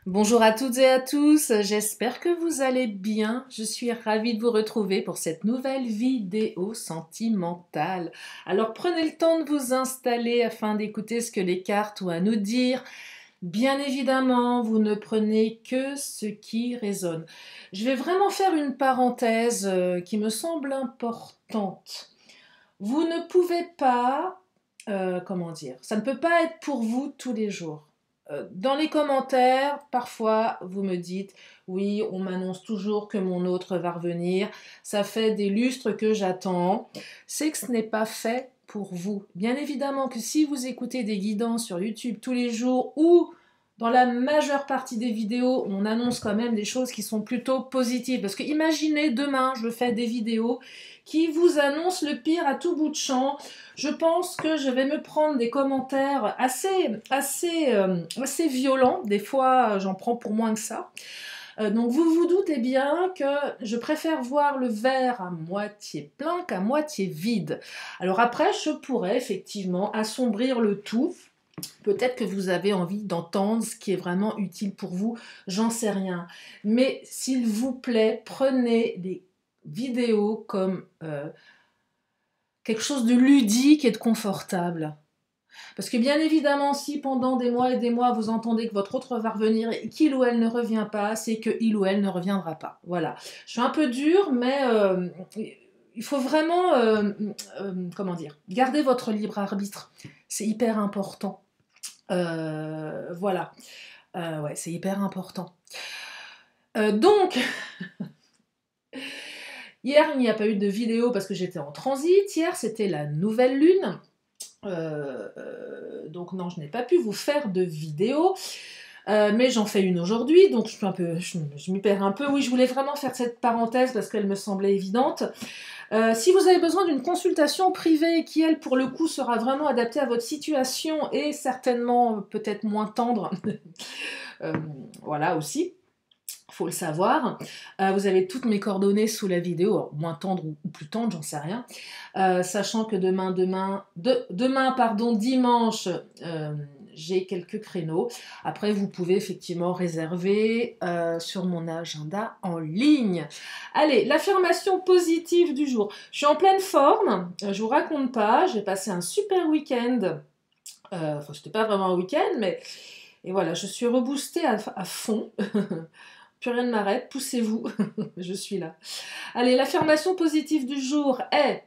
Bonjour à toutes et à tous, j'espère que vous allez bien. Je suis ravie de vous retrouver pour cette nouvelle vidéo sentimentale. Alors prenez le temps de vous installer afin d'écouter ce que les cartes ont à nous dire. Bien évidemment, vous ne prenez que ce qui résonne. Je vais vraiment faire une parenthèse qui me semble importante. Vous ne pouvez pas, comment dire, ça ne peut pas être pour vous tous les jours. Dans les commentaires, parfois, vous me dites, oui, on m'annonce toujours que mon autre va revenir, ça fait des lustres que j'attends. C'est que ce n'est pas fait pour vous. Bien évidemment que si vous écoutez des guidances sur YouTube tous les jours ou dans la majeure partie des vidéos, on annonce quand même des choses qui sont plutôt positives. Parce que imaginez, demain, je fais des vidéos qui vous annoncent le pire à tout bout de champ. Je pense que je vais me prendre des commentaires assez violents. Des fois, j'en prends pour moins que ça. Donc vous vous doutez bien que je préfère voir le verre à moitié plein qu'à moitié vide. Alors après, je pourrais effectivement assombrir le tout. Peut-être que vous avez envie d'entendre ce qui est vraiment utile pour vous, j'en sais rien. Mais s'il vous plaît, prenez des vidéos comme quelque chose de ludique et de confortable. Parce que bien évidemment, si pendant des mois et des mois, vous entendez que votre autre va revenir et qu'il ou elle ne revient pas, c'est que il ou elle ne reviendra pas. Voilà. Je suis un peu dure, mais il faut vraiment, comment dire, garder votre libre arbitre. C'est hyper important. Voilà. Ouais, c'est hyper important. Donc, hier, il n'y a pas eu de vidéo parce que j'étais en transit. Hier, c'était la nouvelle lune. Donc non, je n'ai pas pu vous faire de vidéo. Mais j'en fais une aujourd'hui, donc je m'y perds un peu. Oui, je voulais vraiment faire cette parenthèse parce qu'elle me semblait évidente. Si vous avez besoin d'une consultation privée qui, elle, pour le coup, sera vraiment adaptée à votre situation et certainement peut-être moins tendre, voilà aussi, il faut le savoir. Vous avez toutes mes coordonnées sous la vidéo, alors, moins tendre ou plus tendre, j'en sais rien. Sachant que dimanche, j'ai quelques créneaux. Après, vous pouvez effectivement réserver sur mon agenda en ligne. Allez, l'affirmation positive du jour. Je suis en pleine forme, je vous raconte pas, j'ai passé un super week-end. Enfin, c'était pas vraiment un week-end, mais... Et voilà, je suis reboostée à fond. Plus rien ne m'arrête, poussez-vous, je suis là. Allez, l'affirmation positive du jour est: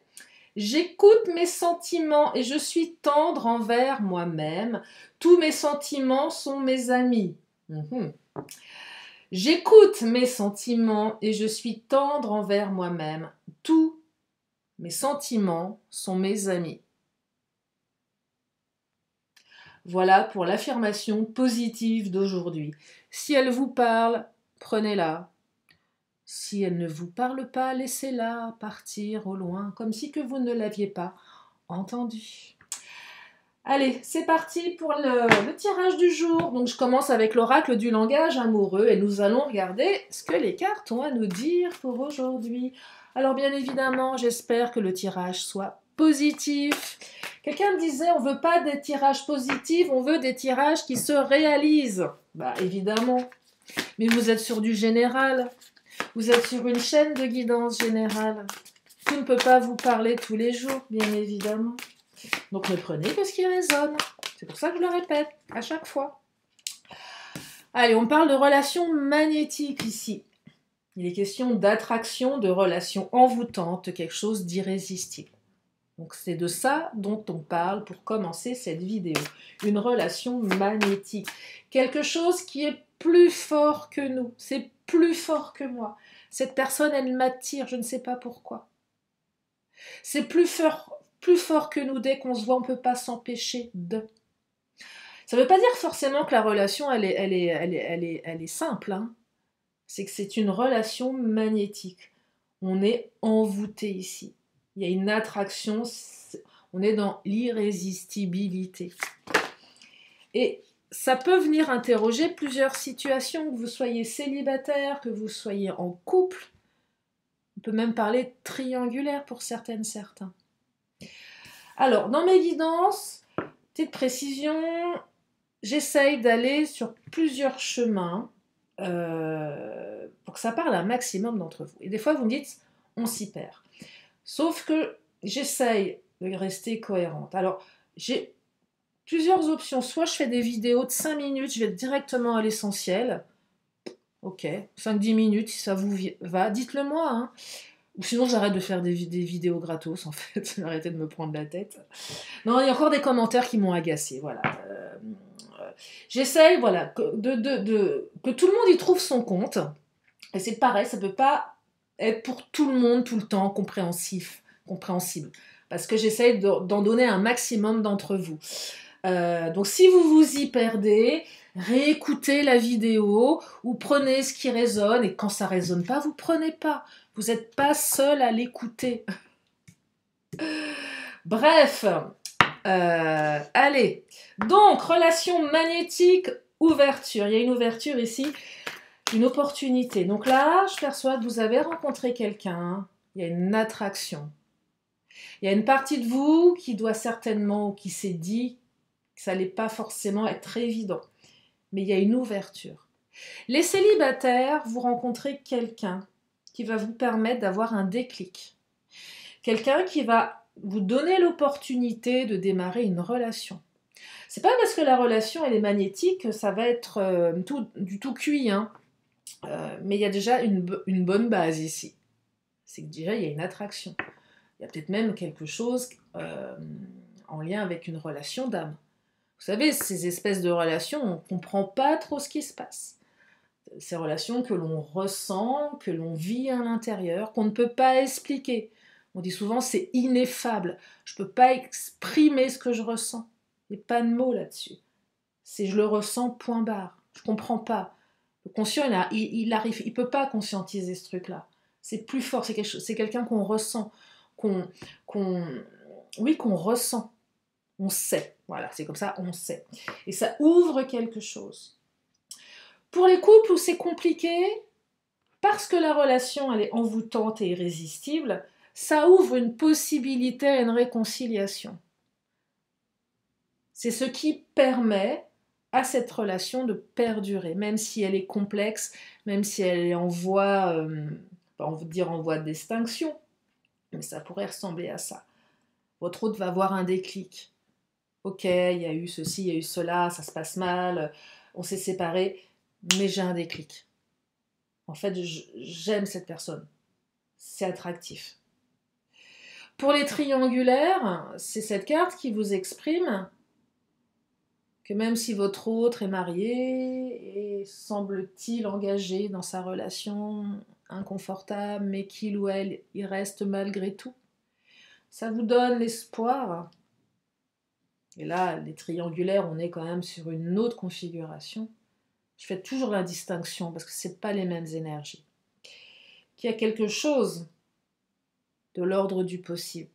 j'écoute mes sentiments et je suis tendre envers moi-même. Tous mes sentiments sont mes amis. Mhm. J'écoute mes sentiments et je suis tendre envers moi-même. Tous mes sentiments sont mes amis. Voilà pour l'affirmation positive d'aujourd'hui. Si elle vous parle, prenez-la. Si elle ne vous parle pas, laissez-la partir au loin, comme si que vous ne l'aviez pas entendue. Allez, c'est parti pour le tirage du jour. Donc je commence avec l'oracle du langage amoureux et nous allons regarder ce que les cartes ont à nous dire pour aujourd'hui. Alors bien évidemment, j'espère que le tirage soit positif. Quelqu'un me disait, on veut pas des tirages positifs, on veut des tirages qui se réalisent. Bah évidemment, mais vous êtes sur du général. Vous êtes sur une chaîne de guidance générale. Tout ne peut pas vous parler tous les jours, bien évidemment. Donc ne prenez que ce qui résonne. C'est pour ça que je le répète à chaque fois. Allez, on parle de relations magnétiques ici. Il est question d'attraction, de relations envoûtantes, quelque chose d'irrésistible. Donc c'est de ça dont on parle pour commencer cette vidéo. Une relation magnétique. Quelque chose qui est plus fort que nous. C'est plus fort que moi. Cette personne, elle m'attire, je ne sais pas pourquoi. C'est plus fort que nous. Dès qu'on se voit, on ne peut pas s'empêcher de. Ça ne veut pas dire forcément que la relation, elle est simple. Hein. C'est que c'est une relation magnétique. On est envoûté ici. Il y a une attraction, on est dans l'irrésistibilité. Et ça peut venir interroger plusieurs situations, que vous soyez célibataire, que vous soyez en couple. On peut même parler de triangulaire pour certaines, certains. Alors, dans mes guidances, petite précision, j'essaye d'aller sur plusieurs chemins pour que ça parle à un maximum d'entre vous. Et des fois, vous me dites, on s'y perd. Sauf que j'essaye de rester cohérente. Alors, j'ai plusieurs options. Soit je fais des vidéos de 5 minutes, je vais directement à l'essentiel. Ok, 5-10 minutes, si ça vous va, dites-le moi. Hein. Ou sinon, j'arrête de faire des vidéos gratos, en fait. Arrêtez de me prendre la tête. Non, il y a encore des commentaires qui m'ont agacé. Voilà. J'essaye, voilà, que tout le monde y trouve son compte. Et c'est pareil, ça ne peut pas être pour tout le monde, tout le temps, compréhensible. Parce que j'essaye d'en donner un maximum d'entre vous. Donc si vous vous y perdez, réécoutez la vidéo ou prenez ce qui résonne. Et quand ça ne résonne pas, vous ne prenez pas. Vous n'êtes pas seul à l'écouter. Bref, allez. Donc, relation magnétique, ouverture. Il y a une ouverture ici, une opportunité. Donc là, je perçois que vous avez rencontré quelqu'un. Il y a une attraction. Il y a une partie de vous qui doit certainement, ou qui s'est dit que ça n'allait pas forcément être évident. Mais il y a une ouverture. Les célibataires, vous rencontrez quelqu'un qui va vous permettre d'avoir un déclic. Quelqu'un qui va vous donner l'opportunité de démarrer une relation. C'est pas parce que la relation elle est magnétique que ça va être du tout cuit. Hein. Mais il y a déjà une bonne base ici. C'est que déjà il y a une attraction. Il y a peut-être même quelque chose en lien avec une relation d'âme. Vous savez, ces espèces de relations, on ne comprend pas trop ce qui se passe. Ces relations que l'on ressent, que l'on vit à l'intérieur, qu'on ne peut pas expliquer. On dit souvent c'est ineffable. Je ne peux pas exprimer ce que je ressens. Il n'y a pas de mots là-dessus. C'est je le ressens, point barre. Je ne comprends pas. Le conscient, il peut pas conscientiser ce truc-là. C'est plus fort, c'est quelqu'un qu'on ressent, qu'on ressent. On sait, voilà, c'est comme ça, on sait. Et ça ouvre quelque chose. Pour les couples où c'est compliqué, parce que la relation, elle est envoûtante et irrésistible, ça ouvre une possibilité à une réconciliation. C'est ce qui permet à cette relation de perdurer, même si elle est complexe, même si elle est en voie, on veut dire en voie d'extinction, mais ça pourrait ressembler à ça. Votre autre va avoir un déclic. Ok, il y a eu ceci, il y a eu cela, ça se passe mal, on s'est séparés, mais j'ai un déclic. En fait, j'aime cette personne. C'est attractif. Pour les triangulaires, c'est cette carte qui vous exprime que même si votre autre est marié et semble-t-il engagé dans sa relation inconfortable, mais qu'il ou elle y reste malgré tout, ça vous donne l'espoir. Et là, les triangulaires, on est quand même sur une autre configuration. Je fais toujours la distinction parce que ce n'est pas les mêmes énergies. Qu'il y a quelque chose de l'ordre du possible,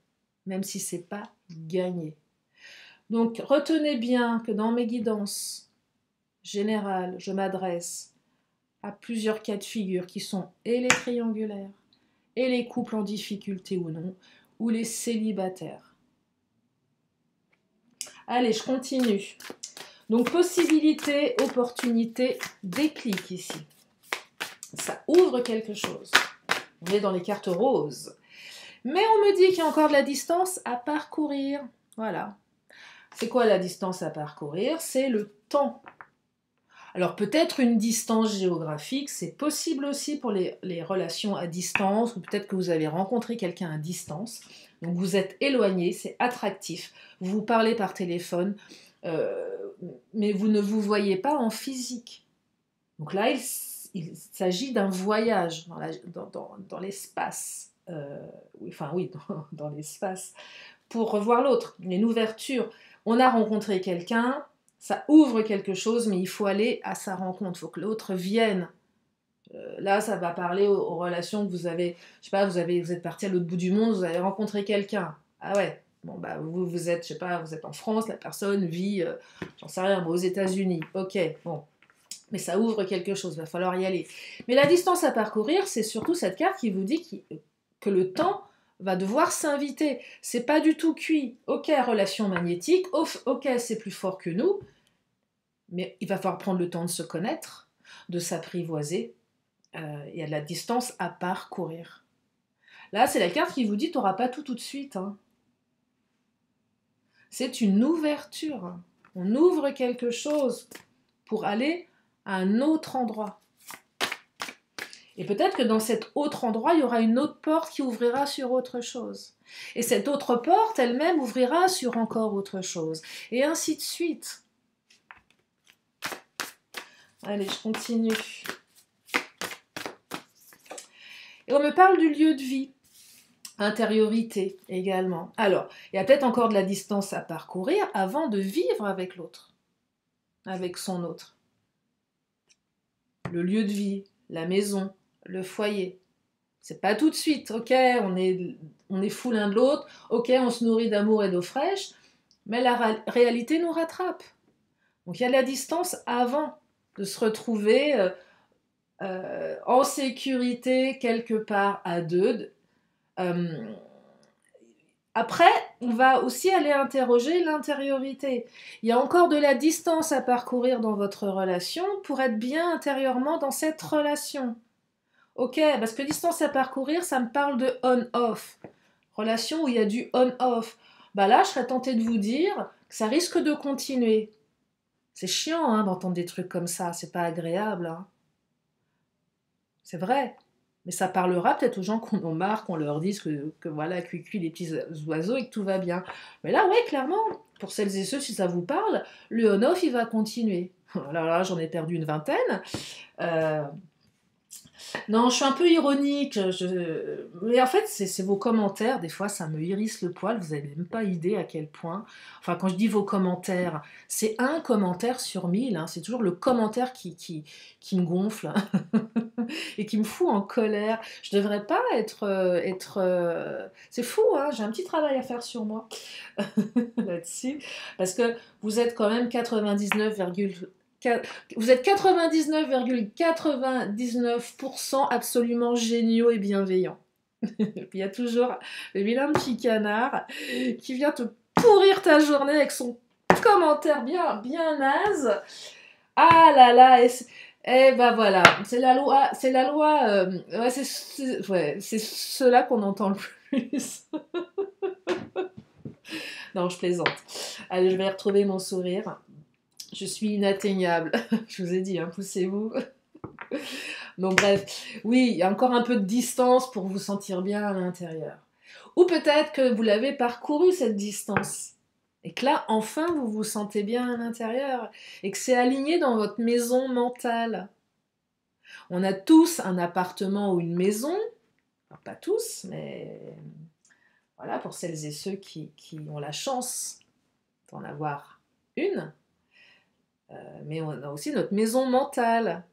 même si ce n'est pas gagné. Donc retenez bien que dans mes guidances générales, je m'adresse à plusieurs cas de figure qui sont et les triangulaires, et les couples en difficulté ou non, ou les célibataires. Allez, je continue. Donc possibilité, opportunité, déclic ici. Ça ouvre quelque chose. On est dans les cartes roses. Mais on me dit qu'il y a encore de la distance à parcourir. Voilà. C'est quoi la distance à parcourir? C'est le temps. Alors peut-être une distance géographique, c'est possible aussi pour les relations à distance, ou peut-être que vous avez rencontré quelqu'un à distance, donc vous êtes éloigné, c'est attractif, vous vous parlez par téléphone, mais vous ne vous voyez pas en physique. Donc là, il s'agit d'un voyage dans l'espace, dans l'espace, pour revoir l'autre, une ouverture. On a rencontré quelqu'un, ça ouvre quelque chose, mais il faut aller à sa rencontre, il faut que l'autre vienne. Là, ça va parler aux relations que vous avez, je sais pas, vous êtes parti à l'autre bout du monde, vous avez rencontré quelqu'un. Ah ouais, bon bah vous êtes, je sais pas, vous êtes en France, la personne vit, j'en sais rien, aux États-Unis. Ok, bon. Mais ça ouvre quelque chose, il va falloir y aller. Mais la distance à parcourir, c'est surtout cette carte qui vous dit que le temps va devoir s'inviter. C'est pas du tout cuit. Ok, relation magnétique, ok, c'est plus fort que nous, Mais il va falloir prendre le temps de se connaître, de s'apprivoiser. Il y a de la distance à parcourir. Là, c'est la carte qui vous dit, tu n'auras pas tout de suite. Hein. C'est une ouverture. On ouvre quelque chose pour aller à un autre endroit. Et peut-être que dans cet autre endroit, il y aura une autre porte qui ouvrira sur autre chose. Et cette autre porte elle-même ouvrira sur encore autre chose. Et ainsi de suite. Allez, je continue. Et on me parle du lieu de vie. Intériorité également. Alors, il y a peut-être encore de la distance à parcourir avant de vivre avec l'autre. Avec son autre. Le lieu de vie, la maison, le foyer. C'est pas tout de suite, ok, on est fou l'un de l'autre, ok, on se nourrit d'amour et d'eau fraîche, mais la réalité nous rattrape. Donc il y a de la distance avant de se retrouver en sécurité quelque part à deux. Après, on va aussi aller interroger l'intériorité. Il y a encore de la distance à parcourir dans votre relation pour être bien intérieurement dans cette relation. Ok, parce que distance à parcourir, ça me parle de on-off. Relation où il y a du on-off. Bah là, je serais tentée de vous dire que ça risque de continuer. C'est chiant hein, d'entendre des trucs comme ça, c'est pas agréable. Hein. C'est vrai. Mais ça parlera peut-être aux gens qu'on en marre, qu'on leur dise que voilà, cuicui les petits oiseaux et que tout va bien. Mais là, ouais, clairement, pour celles et ceux, si ça vous parle, le on-off, il va continuer. Alors là, j'en ai perdu une vingtaine. Non, je suis un peu ironique, mais en fait, c'est vos commentaires, des fois, ça me hérisse le poil, vous n'avez même pas idée à quel point. Enfin, quand je dis vos commentaires, c'est un commentaire sur 1000, hein. C'est toujours le commentaire qui me gonfle et qui me fout en colère. Je devrais pas C'est fou, hein, j'ai un petit travail à faire sur moi là-dessus, parce que vous êtes quand même 99,99% absolument géniaux et bienveillants. Et puis il y a toujours le vilain petit canard qui vient te pourrir ta journée avec son commentaire bien naze. Ah là là, et ben voilà, c'est la loi, ouais, c'est ceux-là qu'on entend le plus. Non, je plaisante. Allez, je vais retrouver mon sourire. Je suis inatteignable. Je vous ai dit, hein, poussez-vous. Donc bref, oui, il y a encore un peu de distance pour vous sentir bien à l'intérieur. Ou peut-être que vous l'avez parcouru cette distance. Et que là, enfin, vous vous sentez bien à l'intérieur. Et que c'est aligné dans votre maison mentale. On a tous un appartement ou une maison. Alors, pas tous, mais voilà, pour celles et ceux qui ont la chance d'en avoir une. Mais on a aussi notre maison mentale.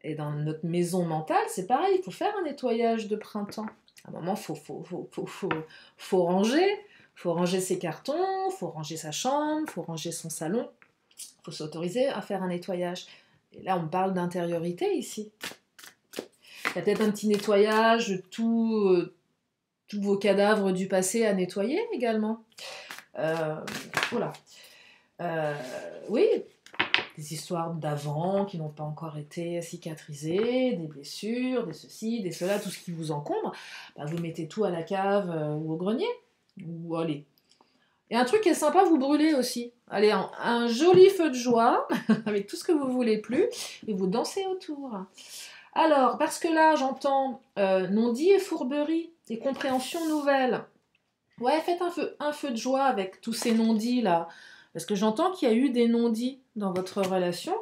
Et dans notre maison mentale, c'est pareil, il faut faire un nettoyage de printemps. À un moment, faut ranger ses cartons, faut ranger sa chambre, faut ranger son salon. Il faut s'autoriser à faire un nettoyage. Et là, on parle d'intériorité ici. Il y a peut-être un petit nettoyage de tous vos cadavres du passé à nettoyer également. Voilà. Oui, des histoires d'avant qui n'ont pas encore été cicatrisées, des blessures, des ceci, des cela, tout ce qui vous encombre, bah vous mettez tout à la cave ou au grenier. Ou allez. Et un truc qui est sympa, vous brûlez aussi. Allez, un joli feu de joie, avec tout ce que vous voulez plus, et vous dansez autour. Alors, parce que là, j'entends non-dit et fourberie, et compréhension nouvelle. Ouais, faites un feu de joie avec tous ces non-dits là. Parce que j'entends qu'il y a eu des non-dits dans votre relation,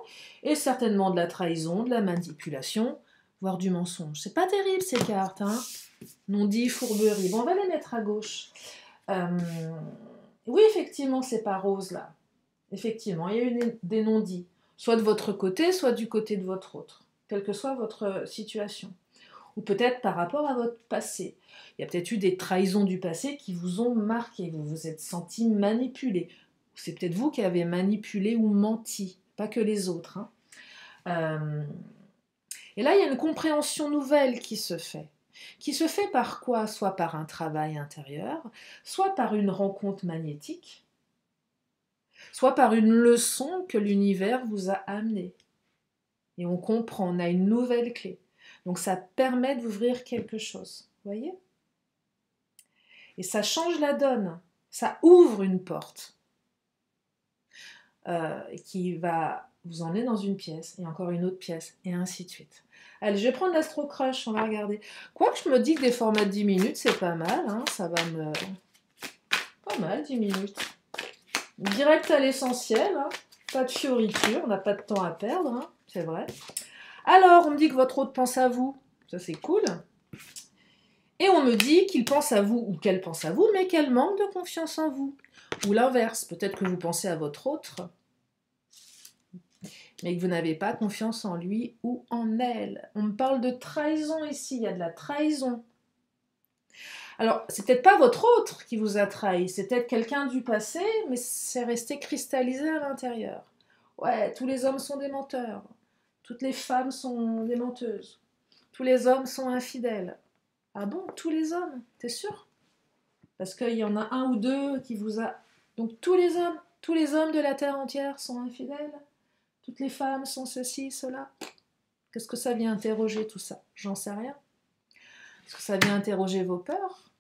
et certainement de la trahison, de la manipulation, voire du mensonge. C'est pas terrible ces cartes, hein. Non-dits, fourberie. Bon, on va les mettre à gauche. Oui, effectivement, c'est pas rose là. Effectivement, il y a eu des non-dits. Soit de votre côté, soit du côté de votre autre. Quelle que soit votre situation. Ou peut-être par rapport à votre passé. Il y a peut-être eu des trahisons du passé qui vous ont marqué, vous vous êtes senti manipulé. C'est peut-être vous qui avez manipulé ou menti, pas que les autres. Hein. Et là, il y a une compréhension nouvelle qui se fait. Qui se fait par quoi? Soit par un travail intérieur, soit par une rencontre magnétique, soit par une leçon que l'univers vous a amenée. Et on comprend, on a une nouvelle clé. Donc ça permet d'ouvrir quelque chose, vous voyez? Et ça change la donne, ça ouvre une porte qui va vous emmener dans une pièce, et encore une autre pièce, et ainsi de suite. Allez, je vais prendre l'Astro Crush, on va regarder. Quoique je me dis que des formats de 10 minutes, c'est pas mal, hein, ça va me... Pas mal, 10 minutes. Direct à l'essentiel, hein, pas de fioriture, on n'a pas de temps à perdre, hein, c'est vrai. Alors, on me dit que votre hôte pense à vous, ça c'est cool. Et on me dit qu'il pense à vous, ou qu'elle pense à vous, mais qu'elle manque de confiance en vous. Ou l'inverse, peut-être que vous pensez à votre autre, mais que vous n'avez pas confiance en lui ou en elle. On me parle de trahison ici, il y a de la trahison. Alors, c'est peut-être pas votre autre qui vous a trahi, c'est peut-être quelqu'un du passé, mais c'est resté cristallisé à l'intérieur. Ouais, tous les hommes sont des menteurs, toutes les femmes sont des menteuses, tous les hommes sont infidèles. Ah bon, tous les hommes, t'es sûr? Parce qu'il y en a un ou deux qui vous a... Donc tous les hommes de la terre entière sont infidèles? Toutes les femmes sont ceci, cela? Qu'est-ce que ça vient interroger tout ça? J'en sais rien. Est-ce que ça vient interroger vos peurs?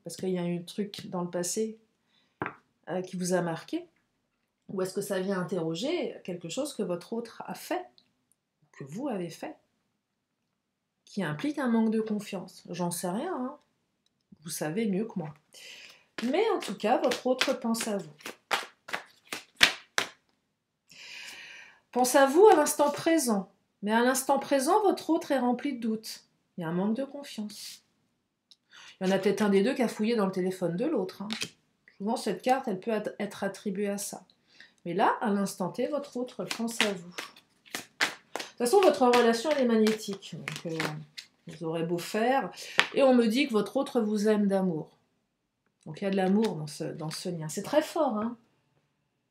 Parce qu'il y a eu un truc dans le passé qui vous a marqué? Ou est-ce que ça vient interroger quelque chose que votre autre a fait, que vous avez fait, qui implique un manque de confiance? J'en sais rien, hein. Vous savez mieux que moi. Mais en tout cas, votre autre pense à vous. Pense à vous à l'instant présent. Mais à l'instant présent, votre autre est rempli de doutes. Il y a un manque de confiance. Il y en a peut-être un des deux qui a fouillé dans le téléphone de l'autre, hein. Souvent, cette carte, elle peut être attribuée à ça. Mais là, à l'instant T, votre autre pense à vous. De toute façon, votre relation, elle est magnétique. Donc, vous aurez beau faire. Et on me dit que votre autre vous aime d'amour. Donc, il y a de l'amour dans ce lien. C'est très fort, hein.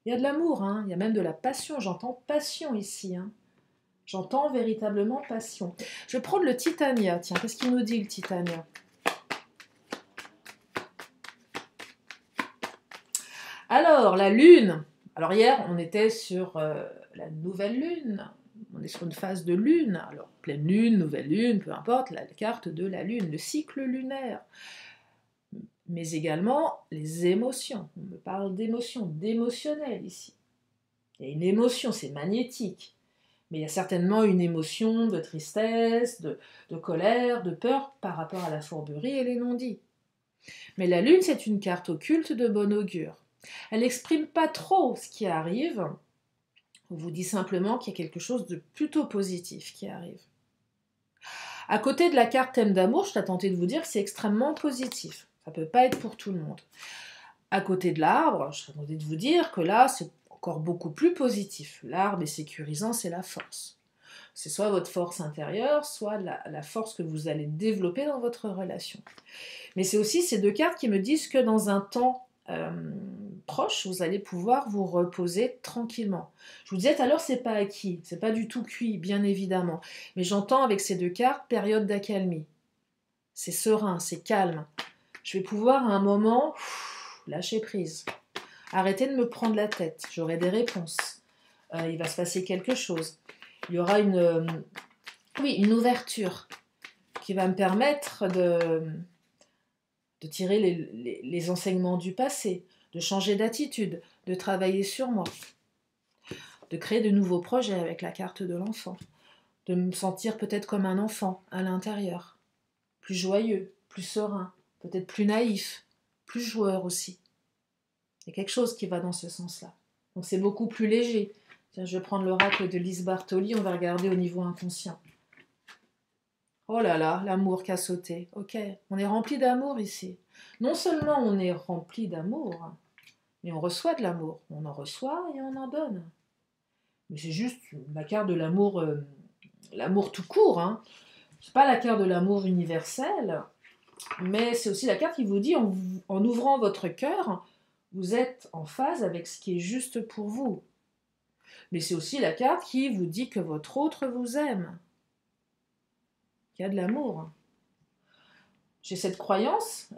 Il y a de l'amour, hein. Il y a même de la passion. J'entends passion ici, hein. J'entends véritablement passion. Je vais prendre le Titania. Tiens, qu'est-ce qu'il nous dit, le Titania? Alors, la Lune. Alors, hier, on était sur la nouvelle Lune. On est sur une phase de Lune. Alors, pleine Lune, nouvelle Lune, peu importe, la carte de la Lune, le cycle lunaire. Mais également les émotions. On me parle d'émotions, d'émotionnel ici. Il y a une émotion, c'est magnétique. Mais il y a certainement une émotion de tristesse, de colère, de peur par rapport à la fourberie et les non-dits. Mais la Lune, c'est une carte occulte de bon augure. Elle n'exprime pas trop ce qui arrive. On vous dit simplement qu'il y a quelque chose de plutôt positif qui arrive. À côté de la carte thème d'amour, je t'ai tenté de vous dire que c'est extrêmement positif. Ça ne peut pas être pour tout le monde. À côté de l'arbre, je serais tenté de vous dire que là, c'est encore beaucoup plus positif. L'arbre est sécurisant, c'est la force. C'est soit votre force intérieure, soit la force que vous allez développer dans votre relation. Mais c'est aussi ces deux cartes qui me disent que dans un temps proche, vous allez pouvoir vous reposer tranquillement. Je vous disais tout à l'heure, c'est pas acquis, c'est pas du tout cuit, bien évidemment. Mais j'entends avec ces deux cartes, période d'accalmie. C'est serein, c'est calme. Je vais pouvoir à un moment lâcher prise. Arrêtez de me prendre la tête, j'aurai des réponses. Il va se passer quelque chose. Il y aura une ouverture qui va me permettre de tirer les enseignements du passé, de changer d'attitude, de travailler sur moi, de créer de nouveaux projets avec la carte de l'enfant, de me sentir peut-être comme un enfant à l'intérieur, plus joyeux, plus serein, peut-être plus naïf, plus joueur aussi. Il y a quelque chose qui va dans ce sens-là. Donc c'est beaucoup plus léger. Tiens, je vais prendre l'oracle de Lise Bartoli, on va regarder au niveau inconscient. Oh là là, l'amour qui a sauté. Ok, on est rempli d'amour ici. Non seulement on est rempli d'amour, mais on reçoit de l'amour. On en reçoit et on en donne. Mais c'est juste la carte de l'amour, l'amour tout court. Hein. C'est pas la carte de l'amour universel, mais c'est aussi la carte qui vous dit, en ouvrant votre cœur, vous êtes en phase avec ce qui est juste pour vous. Mais c'est aussi la carte qui vous dit que votre autre vous aime. Il y a de l'amour. J'ai cette croyance,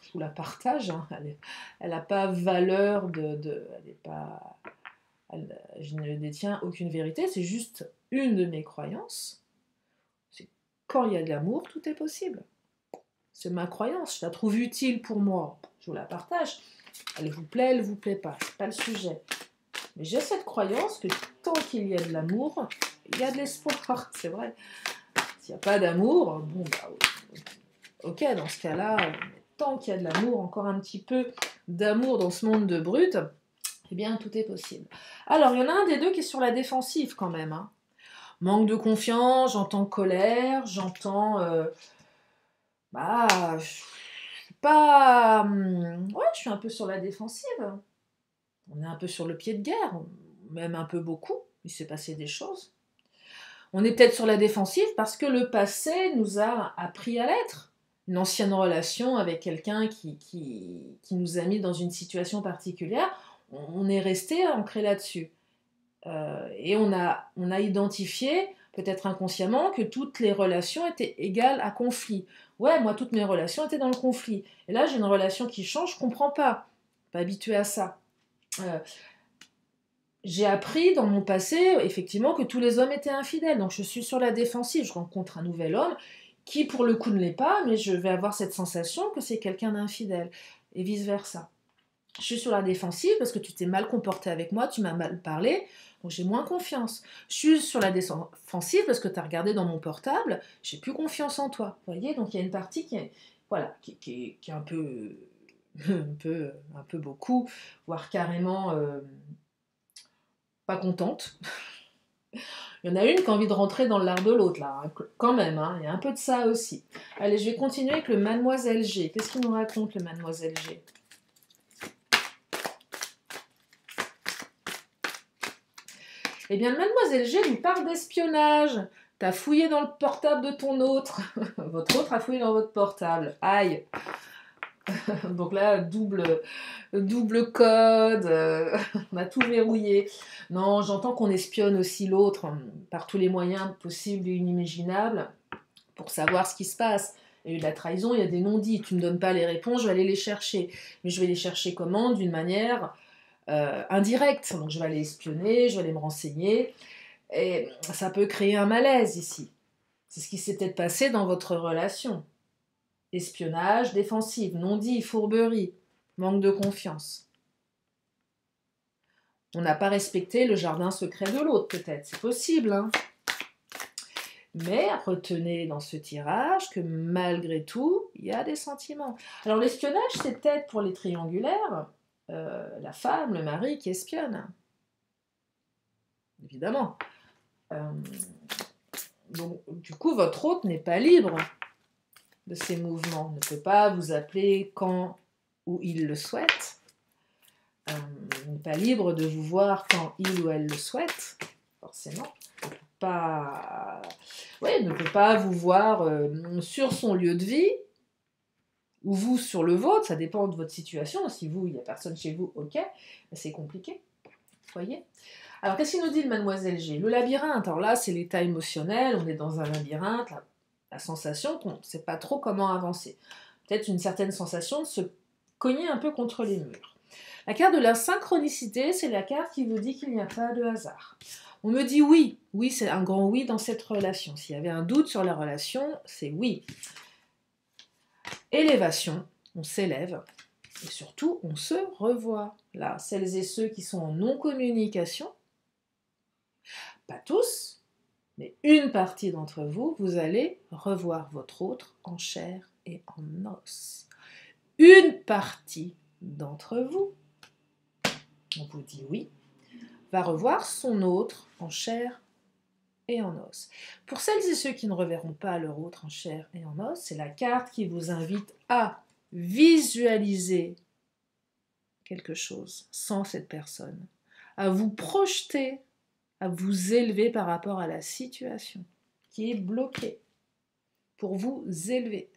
je vous la partage, hein, elle n'a pas valeur elle est pas, je ne détiens aucune vérité, c'est juste une de mes croyances. C'est quand il y a de l'amour, tout est possible. C'est ma croyance, je la trouve utile pour moi, je vous la partage. Elle vous plaît pas, c'est pas le sujet. Mais j'ai cette croyance que tant qu'il y a de l'amour, il y a de l'espoir, c'est vrai. S'il n'y a pas d'amour, bon bah ok, dans ce cas-là, tant qu'il y a de l'amour, encore un petit peu d'amour dans ce monde de brutes, eh bien tout est possible. Alors, il y en a un des deux qui est sur la défensive quand même. Hein. Manque de confiance, j'entends colère, j'entends... je suis pas... ouais, je suis un peu sur la défensive. On est un peu sur le pied de guerre, même un peu beaucoup. Il s'est passé des choses. On est peut-être sur la défensive parce que le passé nous a appris à l'être. Une ancienne relation avec quelqu'un qui nous a mis dans une situation particulière, on est resté ancré là-dessus. Et on a identifié, peut-être inconsciemment, que toutes les relations étaient égales à conflit. Ouais, moi, toutes mes relations étaient dans le conflit. Et là, j'ai une relation qui change, je comprends pas. Pas habituée à ça. J'ai appris dans mon passé, effectivement, que tous les hommes étaient infidèles. Donc je suis sur la défensive. Je rencontre un nouvel homme qui, pour le coup, ne l'est pas, mais je vais avoir cette sensation que c'est quelqu'un d'infidèle. Et vice-versa. Je suis sur la défensive parce que tu t'es mal comporté avec moi, tu m'as mal parlé, donc j'ai moins confiance. Je suis sur la défensive parce que tu as regardé dans mon portable, j'ai plus confiance en toi. Vous voyez, donc il y a une partie qui est, voilà, qui est un peu, un peu beaucoup, voire carrément pas contente. Il y en a une qui a envie de rentrer dans l'art de l'autre, là, hein, quand même, hein, il y a un peu de ça aussi. Allez, je vais continuer avec le Mademoiselle G. Qu'est-ce qu'il nous raconte, le Mademoiselle G? Eh bien, Mademoiselle G nous parle d'espionnage. T'as fouillé dans le portable de ton autre. Votre autre a fouillé dans votre portable. Aïe. Donc là, double code, on a tout verrouillé. Non, j'entends qu'on espionne aussi l'autre par tous les moyens possibles et inimaginables pour savoir ce qui se passe. Il y a eu de la trahison, il y a des non-dits. Tu ne me donnes pas les réponses, je vais aller les chercher. Mais je vais les chercher comment? D'une manière indirecte. Donc je vais aller espionner, je vais aller me renseigner. Et ça peut créer un malaise ici. C'est ce qui s'est peut-être passé dans votre relation. Espionnage, défensive, non-dit, fourberie, manque de confiance. On n'a pas respecté le jardin secret de l'autre, peut-être. C'est possible, hein. Mais retenez dans ce tirage que malgré tout, il y a des sentiments. Alors l'espionnage, c'est peut-être pour les triangulaires, la femme, le mari qui espionne. Évidemment. Donc, du coup, votre hôte n'est pas libre de ses mouvements, ne peut pas vous appeler quand ou il le souhaite, n'est pas libre de vous voir quand il ou elle le souhaite, forcément. Ne peut pas vous voir sur son lieu de vie, ou vous sur le vôtre, ça dépend de votre situation. Si vous, il n'y a personne chez vous, ok, c'est compliqué, vous voyez. Alors, qu'est-ce qu'il nous dit de Mademoiselle G? Le labyrinthe, alors là, c'est l'état émotionnel, on est dans un labyrinthe, la sensation qu'on ne sait pas trop comment avancer. Peut-être une certaine sensation de se cogner un peu contre les murs. La carte de la synchronicité, c'est la carte qui vous dit qu'il n'y a pas de hasard. On me dit oui, oui, c'est un grand oui dans cette relation. S'il y avait un doute sur la relation, c'est oui. Élévation, on s'élève, et surtout, on se revoit. Là, celles et ceux qui sont en non-communication, pas tous, mais une partie d'entre vous, vous allez revoir votre autre en chair et en os. Une partie d'entre vous, on vous dit oui, va revoir son autre en chair et en os. Pour celles et ceux qui ne reverront pas leur autre en chair et en os, c'est la carte qui vous invite à visualiser quelque chose sans cette personne, à vous projeter, à vous élever par rapport à la situation qui est bloquée, pour vous élever.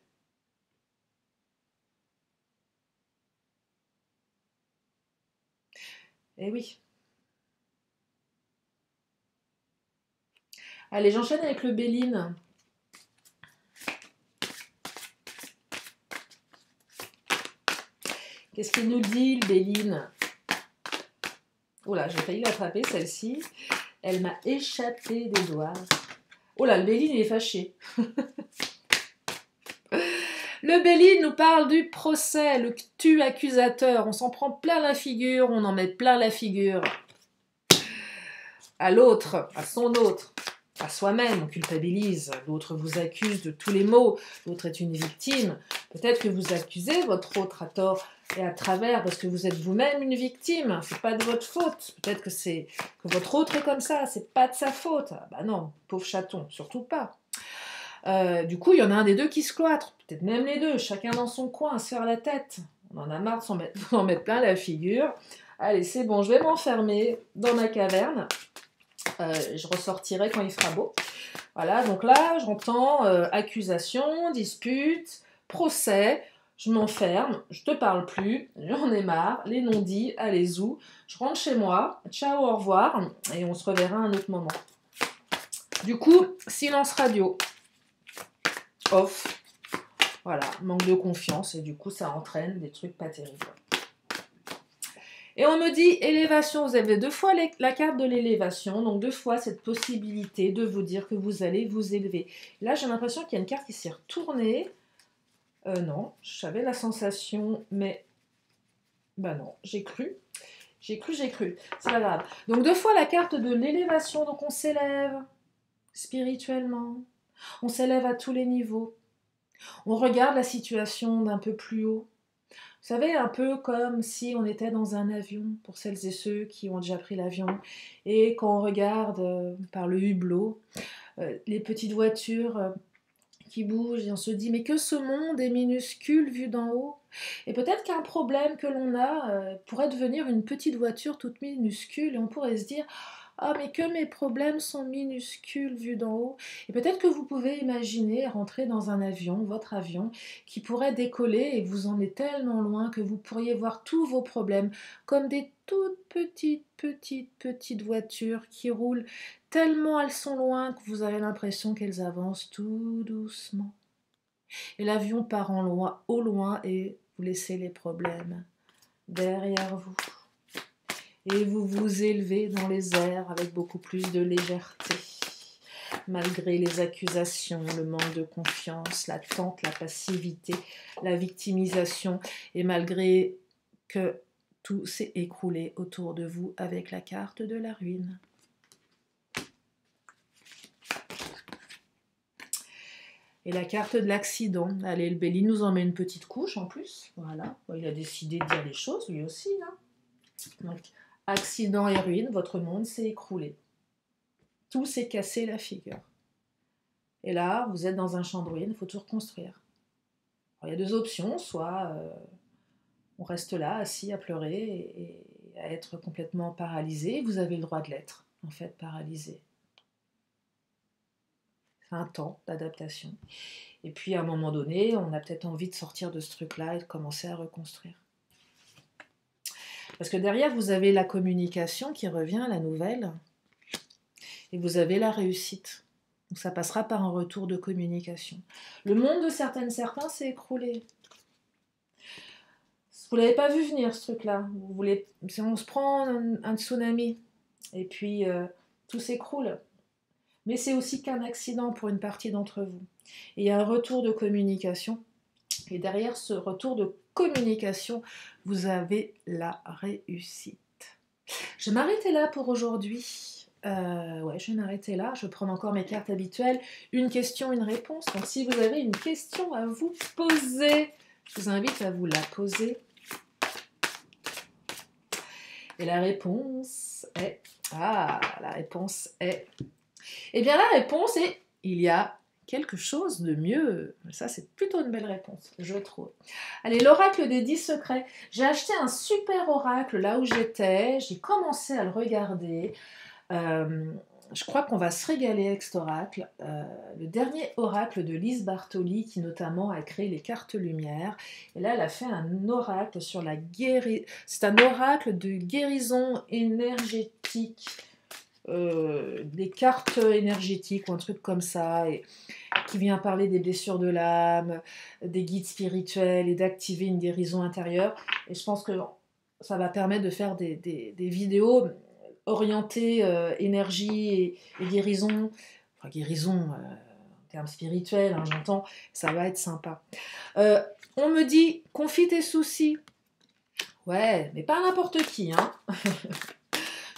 Eh oui. Allez, j'enchaîne avec le Béline. Qu'est-ce qu'il nous dit, le Béline? Oh là, j'ai failli l'attraper, celle-ci. Elle m'a échappé des doigts. Oh là, le Béline, il est fâché. Le Béline nous parle du procès, le tu accusateur. On s'en prend plein la figure, on en met plein la figure. À l'autre, à son autre, à soi-même, on culpabilise. L'autre vous accuse de tous les maux. L'autre est une victime. Peut-être que vous accusez votre autre à tort et à travers parce que vous êtes vous-même une victime. C'est pas de votre faute. Peut-être que votre autre est comme ça. C'est pas de sa faute. Ah bah non, pauvre chaton, surtout pas. Du coup, il y en a un des deux qui se cloître. Peut-être même les deux, chacun dans son coin, se faire la tête. On en a marre de s'en mettre plein la figure. Allez, c'est bon, je vais m'enfermer dans ma caverne. Je ressortirai quand il fera beau. Voilà, donc là, j'entends accusation, dispute, procès. Je m'enferme, je te parle plus, j'en ai marre, les non-dits, allez où. Je rentre chez moi, ciao, au revoir, et on se reverra à un autre moment. Du coup, silence radio. Off. Voilà, manque de confiance, et du coup, ça entraîne des trucs pas terribles. Et on me dit élévation, vous avez 2 fois la carte de l'élévation, donc 2 fois cette possibilité de vous dire que vous allez vous élever. Là, j'ai l'impression qu'il y a une carte qui s'est retournée. Non, j'avais la sensation, mais... Bah non, j'ai cru. C'est pas grave. Donc 2 fois la carte de l'élévation, donc on s'élève spirituellement. On s'élève à tous les niveaux. On regarde la situation d'un peu plus haut. Vous savez, un peu comme si on était dans un avion, pour celles et ceux qui ont déjà pris l'avion, et quand on regarde par le hublot, les petites voitures qui bougent, et on se dit, mais que ce monde est minuscule vu d'en haut. Et peut-être qu'un problème que l'on a pourrait devenir une petite voiture toute minuscule, et on pourrait se dire, ah, mais que mes problèmes sont minuscules vus d'en haut. Et peut-être que vous pouvez imaginer rentrer dans un avion, votre avion, qui pourrait décoller et vous emmener tellement loin que vous pourriez voir tous vos problèmes comme des toutes petites voitures qui roulent tellement elles sont loin que vous avez l'impression qu'elles avancent tout doucement. Et l'avion part au loin et vous laissez les problèmes derrière vous. Et vous vous élevez dans les airs avec beaucoup plus de légèreté, malgré les accusations, le manque de confiance, l'attente, la passivité, la victimisation, et malgré que tout s'est écroulé autour de vous avec la carte de la ruine. Et la carte de l'accident. Allez, le Béline nous en met une petite couche en plus. Voilà, il a décidé de dire les choses, lui aussi. Là. Donc, accident et ruine, votre monde s'est écroulé. Tout s'est cassé la figure. Et là, vous êtes dans un champ de ruines, il faut tout reconstruire. Alors, il y a 2 options, soit on reste là, assis à pleurer et à être complètement paralysé. Vous avez le droit de l'être, en fait, paralysé. C'est un temps d'adaptation. Et puis, à un moment donné, on a peut-être envie de sortir de ce truc-là et de commencer à reconstruire. Parce que derrière, vous avez la communication qui revient, la nouvelle, et vous avez la réussite. Donc ça passera par un retour de communication. Le monde de certains s'est écroulé. Vous ne l'avez pas vu venir, ce truc-là. On se prend un tsunami, et puis tout s'écroule. Mais c'est aussi qu'un accident pour une partie d'entre vous. Et il y a un retour de communication. Et derrière ce retour de communication, vous avez la réussite. Je vais m'arrêter là pour aujourd'hui. Je vais m'arrêter là. Je vais prendre encore mes cartes habituelles. Une question, une réponse. Donc si vous avez une question à vous poser, je vous invite à vous la poser. Et la réponse est... Eh bien, la réponse est... Il y a quelque chose de mieux. Ça, c'est plutôt une belle réponse, je trouve. Allez, l'oracle des 10 secrets. J'ai acheté un super oracle là où j'étais. J'ai commencé à le regarder. Je crois qu'on va se régaler avec cet oracle. Le dernier oracle de Lise Bartoli, qui notamment a créé les cartes lumière. Et là, elle a fait un oracle sur la guérison. C'est un oracle de guérison énergétique. Des cartes énergétiques ou un truc comme ça. Et qui vient parler des blessures de l'âme, des guides spirituels et d'activer une guérison intérieure. Et je pense que ça va permettre de faire des vidéos orientées énergie et guérison. Enfin, guérison en termes spirituels, hein, j'entends. Ça va être sympa. On me dit, confie tes soucis. Ouais, mais pas à n'importe qui, hein.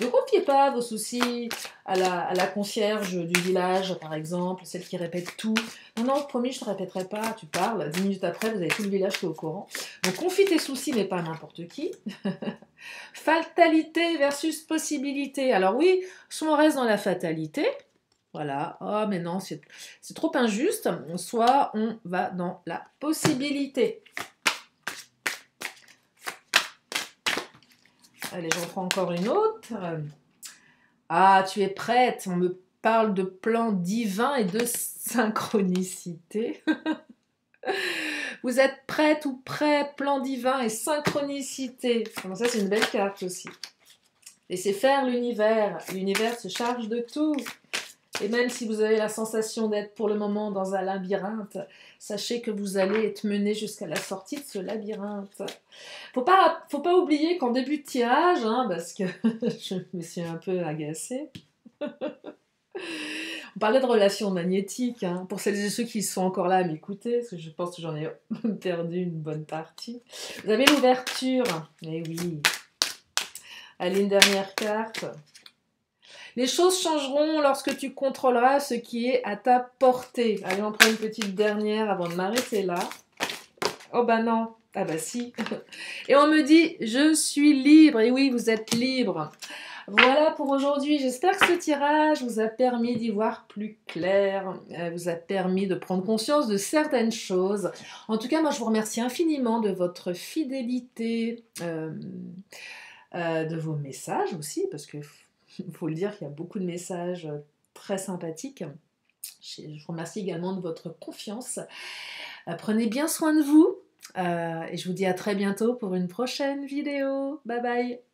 Ne confiez pas vos soucis à la concierge du village, par exemple, celle qui répète tout. Non, non, promis, je ne te répéterai pas, tu parles. 10 minutes après, vous avez tout le village qui est au courant. Donc, confie tes soucis, mais pas à n'importe qui. Fatalité versus possibilité. Alors oui, soit on reste dans la fatalité, voilà, oh mais non, c'est trop injuste, soit on va dans la possibilité. Allez, j'en prends encore une autre. Ah, tu es prête. On me parle de plan divin et de synchronicité. Vous êtes prête ou prêt, plan divin et synchronicité. Bon, ça, c'est une belle carte aussi. Laissez faire l'univers. L'univers se charge de tout. Et même si vous avez la sensation d'être pour le moment dans un labyrinthe, sachez que vous allez être mené jusqu'à la sortie de ce labyrinthe. Faut pas oublier qu'en début de tirage, hein, parce que je me suis un peu agacée, on parlait de relations magnétiques, hein, pour celles et ceux qui sont encore là à m'écouter, parce que je pense que j'en ai perdu une bonne partie. Vous avez l'ouverture, eh oui. Allez, une dernière carte. Les choses changeront lorsque tu contrôleras ce qui est à ta portée. Allez, on prend une petite dernière avant de m'arrêter là. Oh bah non, ah bah si. Et on me dit, je suis libre. Et oui, vous êtes libre. Voilà pour aujourd'hui. J'espère que ce tirage vous a permis d'y voir plus clair, vous a permis de prendre conscience de certaines choses. En tout cas, moi, je vous remercie infiniment de votre fidélité, de vos messages aussi, parce que il faut le dire qu'il y a beaucoup de messages très sympathiques. Je vous remercie également de votre confiance. Prenez bien soin de vous et je vous dis à très bientôt pour une prochaine vidéo. Bye bye!